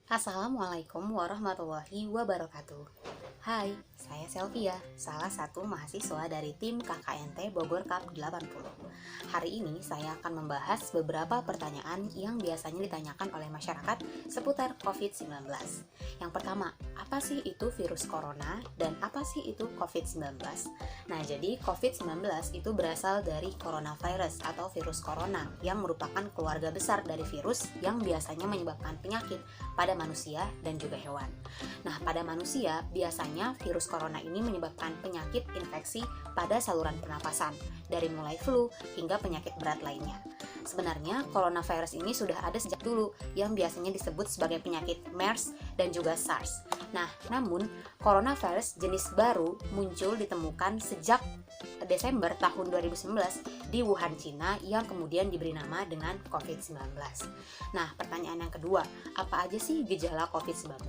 Assalamualaikum warahmatullahi wabarakatuh. Hai, saya Selvia, salah satu mahasiswa dari tim KKNT Bogor Cup 80. Hari ini saya akan membahas beberapa pertanyaan yang biasanya ditanyakan oleh masyarakat seputar COVID-19. Yang pertama, apa sih itu virus corona dan apa sih itu COVID-19? Nah, jadi COVID-19 itu berasal dari coronavirus atau virus corona yang merupakan keluarga besar dari virus yang biasanya menyebabkan penyakit pada manusia dan juga hewan. Nah, pada manusia biasanya virus corona ini menyebabkan penyakit infeksi pada saluran pernapasan, dari mulai flu hingga penyakit berat lainnya. Sebenarnya coronavirus ini sudah ada sejak dulu yang biasanya disebut sebagai penyakit MERS dan juga SARS. Nah, namun coronavirus jenis baru muncul ditemukan sejak Desember tahun 2019 di Wuhan, Cina, yang kemudian diberi nama dengan COVID-19. Nah, pertanyaan yang kedua, apa aja sih gejala COVID-19?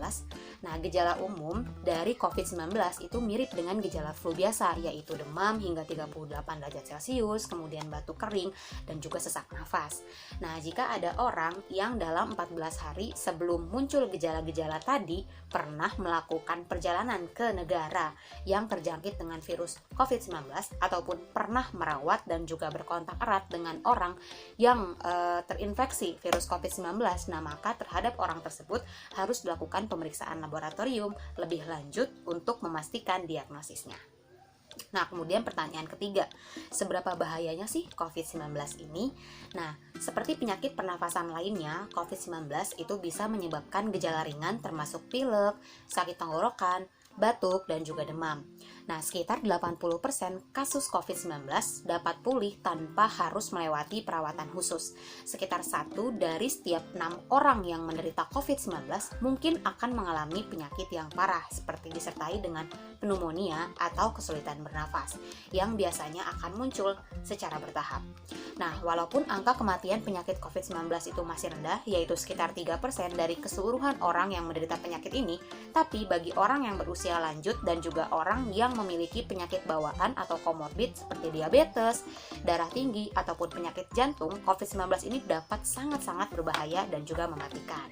Nah, gejala umum dari COVID-19 itu mirip dengan gejala flu biasa, yaitu demam hingga 38 derajat Celcius, kemudian batuk kering, dan juga sesak nafas. Nah, jika ada orang yang dalam 14 hari sebelum muncul gejala-gejala tadi pernah melakukan perjalanan ke negara yang terjangkit dengan virus COVID-19 ataupun pernah merawat dan juga berkontak erat dengan orang yang terinfeksi virus COVID-19, nah maka terhadap orang tersebut harus dilakukan pemeriksaan laboratorium lebih lanjut untuk memastikan diagnosisnya. Nah, kemudian pertanyaan ketiga, seberapa bahayanya sih COVID-19 ini? Nah, seperti penyakit pernafasan lainnya, COVID-19 itu bisa menyebabkan gejala ringan termasuk pilek, sakit tenggorokan, batuk, dan juga demam. Nah, sekitar 80% kasus COVID-19 dapat pulih tanpa harus melewati perawatan khusus. Sekitar 1 dari setiap 6 orang yang menderita COVID-19 mungkin akan mengalami penyakit yang parah, seperti disertai dengan pneumonia atau kesulitan bernafas, yang biasanya akan muncul secara bertahap. Nah, walaupun angka kematian penyakit COVID-19 itu masih rendah, yaitu sekitar 3% dari keseluruhan orang yang menderita penyakit ini, tapi bagi orang yang berusia lanjut dan juga orang yang memiliki penyakit bawaan atau komorbid seperti diabetes, darah tinggi, ataupun penyakit jantung, COVID-19 ini dapat sangat-sangat berbahaya dan juga mematikan.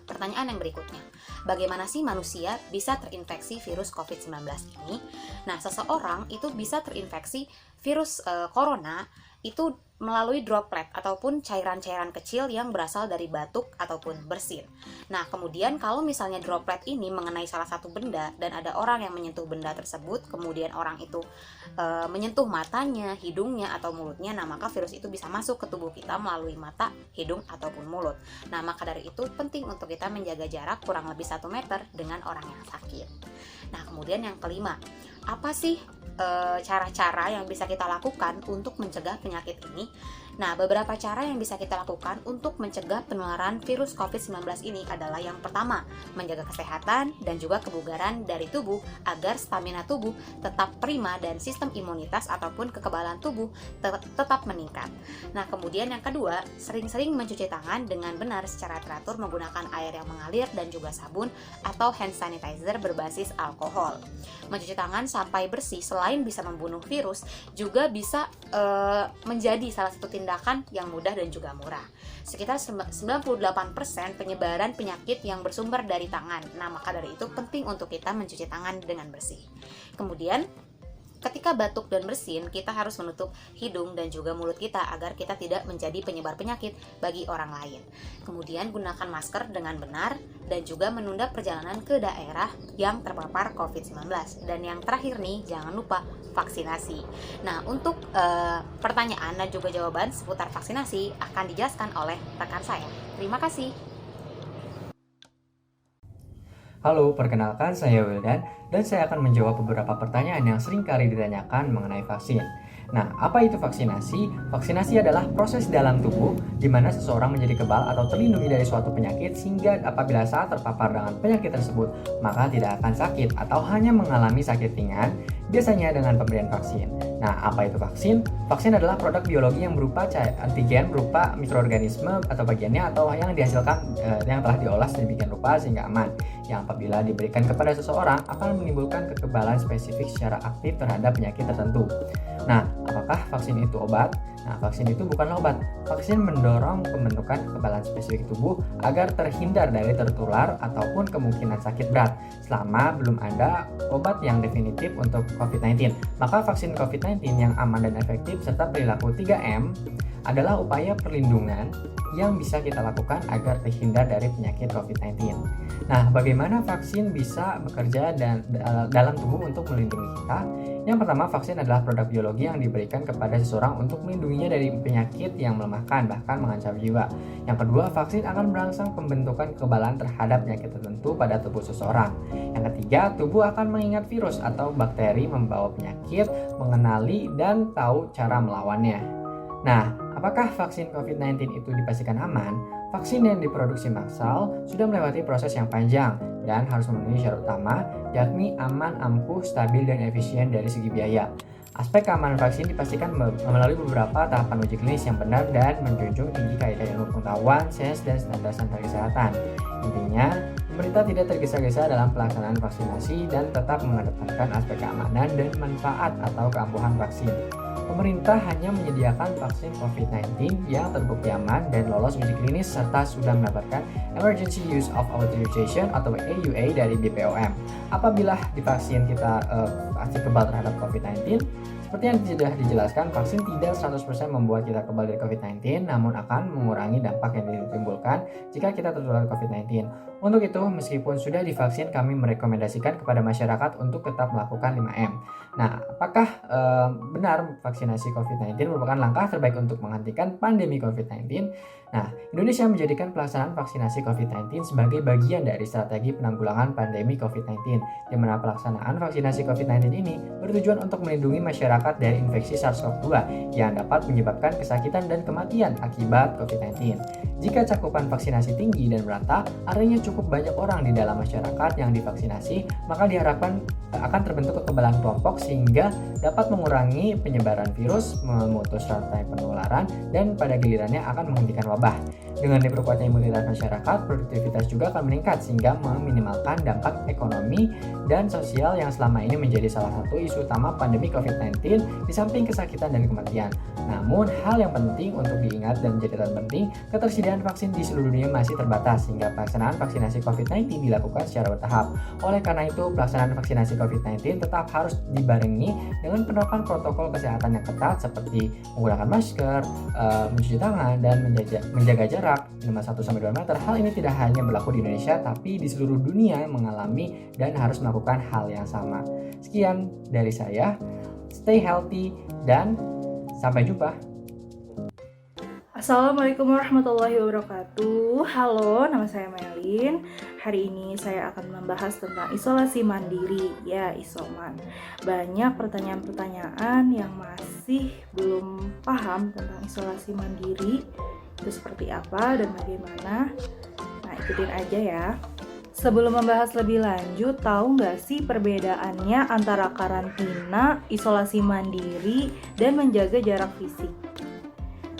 Pertanyaan yang berikutnya, bagaimana sih manusia bisa terinfeksi virus COVID-19 ini? Nah, seseorang itu bisa terinfeksi virus corona itu melalui droplet ataupun cairan-cairan kecil yang berasal dari batuk ataupun bersin. Nah, kemudian kalau misalnya droplet ini mengenai salah satu benda dan ada orang yang menyentuh benda tersebut, kemudian orang itu menyentuh matanya, hidungnya, atau mulutnya, nah maka virus itu bisa masuk ke tubuh kita melalui mata, hidung, ataupun mulut. Nah, maka dari itu penting untuk kita menjaga jarak kurang lebih 1 meter dengan orang yang sakit. Nah, kemudian yang kelima, apa sih cara-cara yang bisa kita lakukan untuk mencegah penyakit ini? Nah, beberapa cara yang bisa kita lakukan untuk mencegah penularan virus COVID-19 ini adalah yang pertama, menjaga kesehatan dan juga kebugaran dari tubuh agar stamina tubuh tetap prima dan sistem imunitas ataupun kekebalan tubuh tetap meningkat. Nah, kemudian yang kedua, sering-sering mencuci tangan dengan benar secara teratur menggunakan air yang mengalir dan juga sabun atau hand sanitizer berbasis alkohol. Mencuci tangan sampai bersih selain bisa membunuh virus, juga bisa menjadi salah satu tindakan yang mudah dan juga murah. Sekitar 98% penyebaran penyakit yang bersumber dari tangan. Nah, maka dari itu penting untuk kita mencuci tangan dengan bersih. Kemudian, ketika batuk dan bersin, kita harus menutup hidung dan juga mulut kita agar kita tidak menjadi penyebar penyakit bagi orang lain. Kemudian gunakan masker dengan benar dan juga menunda perjalanan ke daerah yang terpapar COVID-19. Dan yang terakhir nih, jangan lupa vaksinasi. Nah, untuk pertanyaan dan juga jawaban seputar vaksinasi akan dijelaskan oleh rekan saya. Terima kasih. Halo, perkenalkan saya Wildan dan saya akan menjawab beberapa pertanyaan yang sering kali ditanyakan mengenai vaksin. Nah, apa itu vaksinasi? Vaksinasi adalah proses dalam tubuh di mana seseorang menjadi kebal atau terlindungi dari suatu penyakit sehingga apabila saat terpapar dengan penyakit tersebut maka tidak akan sakit atau hanya mengalami sakit ringan, biasanya dengan pemberian vaksin. Nah, apa itu vaksin? Vaksin adalah produk biologi yang berupa antigen berupa mikroorganisme atau bagiannya atau yang dihasilkan yang telah diolah sedemikian rupa sehingga aman, yang apabila diberikan kepada seseorang akan menimbulkan kekebalan spesifik secara aktif terhadap penyakit tertentu. Nah, apakah vaksin itu obat? Nah, vaksin itu bukanlah obat. Vaksin mendorong pembentukan kekebalan spesifik tubuh agar terhindar dari tertular ataupun kemungkinan sakit berat selama belum ada obat yang definitif untuk COVID-19. Maka vaksin COVID-19 yang aman dan efektif serta perilaku 3M adalah upaya perlindungan yang bisa kita lakukan agar terhindar dari penyakit COVID-19. Nah, bagaimana vaksin bisa bekerja dalam tubuh untuk melindungi kita? Yang pertama, vaksin adalah produk biologi yang diberikan kepada seseorang untuk melindunginya dari penyakit yang melemahkan, bahkan mengancam jiwa. Yang kedua, vaksin akan merangsang pembentukan kekebalan terhadap penyakit tertentu pada tubuh seseorang. Yang ketiga, tubuh akan mengingat virus atau bakteri membawa penyakit, mengenali dan tahu cara melawannya. Nah, apakah vaksin COVID-19 itu dipastikan aman? Vaksin yang diproduksi massal sudah melewati proses yang panjang dan harus memenuhi syarat utama, yakni aman, ampuh, stabil, dan efisien dari segi biaya. Aspek keamanan vaksin dipastikan melalui beberapa tahapan uji klinis yang benar dan menjunjung tinggi kaidah ilmu pengetahuan, sains, dan standar-standar kesehatan. Intinya, pemerintah tidak tergesa-gesa dalam pelaksanaan vaksinasi dan tetap mengedepankan aspek keamanan dan manfaat atau keampuhan vaksin. Pemerintah hanya menyediakan vaksin COVID-19 yang terbukti aman dan lolos uji klinis serta sudah mendapatkan Emergency Use of Authorization atau EUA dari BPOM. Apabila divaksin kita pasti kebal terhadap COVID-19, seperti yang sudah dijelaskan, vaksin tidak 100% membuat kita kebal dari COVID-19, namun akan mengurangi dampak yang ditimbulkan jika kita tertular COVID-19. Untuk itu, meskipun sudah divaksin, kami merekomendasikan kepada masyarakat untuk tetap melakukan 5M. Nah, apakah benar vaksinasi COVID-19 merupakan langkah terbaik untuk menghentikan pandemi COVID-19? Nah, Indonesia menjadikan pelaksanaan vaksinasi COVID-19 sebagai bagian dari strategi penanggulangan pandemi COVID-19, di mana pelaksanaan vaksinasi COVID-19 ini bertujuan untuk melindungi masyarakat dari infeksi SARS-CoV-2 yang dapat menyebabkan kesakitan dan kematian akibat COVID-19. Jika cakupan vaksinasi tinggi dan merata, artinya cukup banyak orang di dalam masyarakat yang divaksinasi, maka diharapkan akan terbentuk kekebalan kelompok sehingga dapat mengurangi penyebaran virus, memutus rantai penularan, dan pada gilirannya akan menghentikan wabah. Dengan diperkuatnya imunitas masyarakat, produktivitas juga akan meningkat sehingga meminimalkan dampak ekonomi dan sosial yang selama ini menjadi salah satu isu utama pandemi COVID-19 di samping kesakitan dan kematian. Namun, hal yang penting untuk diingat dan menjadi catatan penting, ketersediaan vaksin di seluruh dunia masih terbatas sehingga pelaksanaan vaksinasi COVID-19 dilakukan secara bertahap. Oleh karena itu, pelaksanaan vaksinasi COVID-19 tetap harus dibarengi dengan penerapan protokol kesehatan yang ketat seperti menggunakan masker, mencuci tangan, dan menjaga jarak 1-2 meter. Hal ini tidak hanya berlaku di Indonesia, tapi di seluruh dunia mengalami dan harus melakukan hal yang sama. Sekian dari saya, stay healthy, dan sampai jumpa. Assalamualaikum warahmatullahi wabarakatuh. Halo, nama saya Melin. Hari ini saya akan membahas tentang isolasi mandiri, ya isoman. Banyak pertanyaan-pertanyaan yang masih belum paham tentang isolasi mandiri. Itu seperti apa dan bagaimana? Nah, ikutin aja ya. Sebelum membahas lebih lanjut, tahu nggak sih perbedaannya antara karantina, isolasi mandiri, dan menjaga jarak fisik?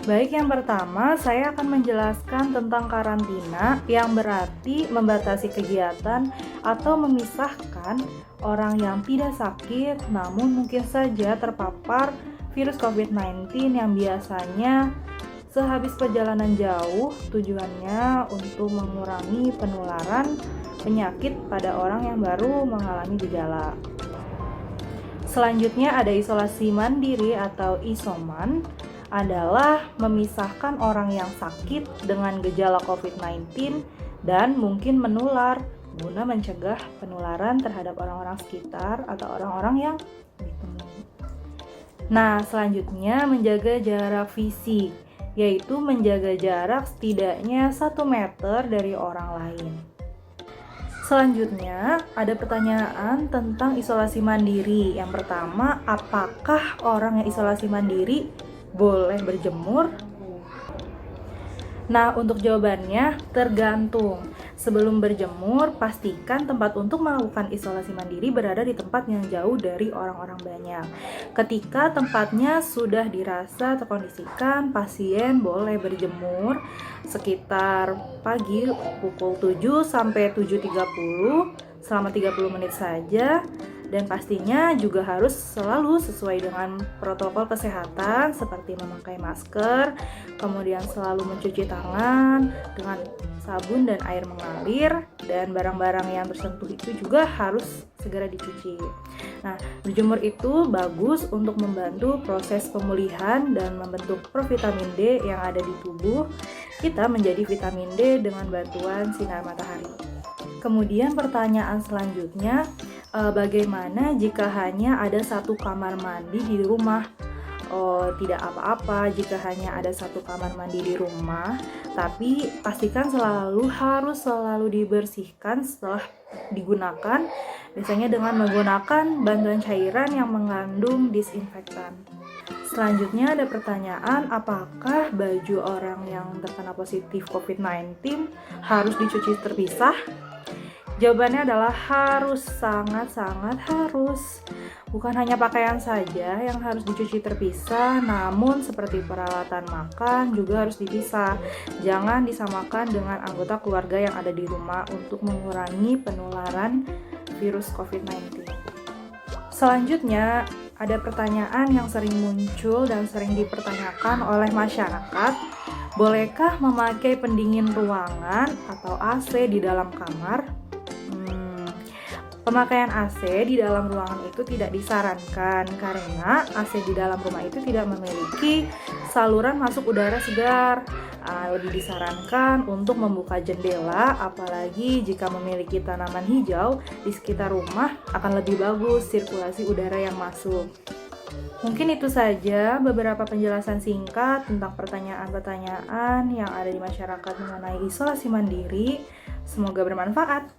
Baik, yang pertama saya akan menjelaskan tentang karantina yang berarti membatasi kegiatan atau memisahkan orang yang tidak sakit namun mungkin saja terpapar virus COVID-19 yang biasanya sehabis perjalanan jauh, tujuannya untuk mengurangi penularan penyakit pada orang yang baru mengalami gejala. Selanjutnya ada isolasi mandiri atau isoman, adalah memisahkan orang yang sakit dengan gejala COVID-19 dan mungkin menular guna mencegah penularan terhadap orang-orang sekitar atau orang-orang yang ditemui. Nah, selanjutnya menjaga jarak fisik, yaitu menjaga jarak setidaknya 1 meter dari orang lain. Selanjutnya, ada pertanyaan tentang isolasi mandiri. Yang pertama, apakah orang yang isolasi mandiri boleh berjemur? Nah, untuk jawabannya tergantung. Sebelum berjemur, pastikan tempat untuk melakukan isolasi mandiri berada di tempat yang jauh dari orang-orang banyak. Ketika tempatnya sudah dirasa terkondisikan, pasien boleh berjemur sekitar pagi pukul 7 sampai 7.30 selama 30 menit saja. Dan pastinya juga harus selalu sesuai dengan protokol kesehatan seperti memakai masker, kemudian selalu mencuci tangan dengan sabun dan air mengalir, dan barang-barang yang tersentuh itu juga harus segera dicuci. Nah, berjemur itu bagus untuk membantu proses pemulihan dan membentuk provitamin D yang ada di tubuh kita menjadi vitamin D dengan bantuan sinar matahari. Kemudian pertanyaan selanjutnya, bagaimana jika hanya ada satu kamar mandi di rumah? Oh, tidak apa-apa jika hanya ada satu kamar mandi di rumah, tapi pastikan harus selalu dibersihkan setelah digunakan, biasanya dengan menggunakan bantuan cairan yang mengandung disinfektan. Selanjutnya ada pertanyaan, apakah baju orang yang terkena positif COVID-19 harus dicuci terpisah? Jawabannya adalah harus, sangat-sangat harus. Bukan hanya pakaian saja yang harus dicuci terpisah, namun seperti peralatan makan juga harus dipisah. Jangan disamakan dengan anggota keluarga yang ada di rumah untuk mengurangi penularan virus COVID-19. Selanjutnya, ada pertanyaan yang sering muncul dan sering dipertanyakan oleh masyarakat. Bolehkah memakai pendingin ruangan atau AC di dalam kamar? Pemakaian AC di dalam ruangan itu tidak disarankan karena AC di dalam rumah itu tidak memiliki saluran masuk udara segar. Lebih disarankan untuk membuka jendela, apalagi jika memiliki tanaman hijau di sekitar rumah akan lebih bagus sirkulasi udara yang masuk. Mungkin itu saja beberapa penjelasan singkat tentang pertanyaan-pertanyaan yang ada di masyarakat mengenai isolasi mandiri. Semoga bermanfaat.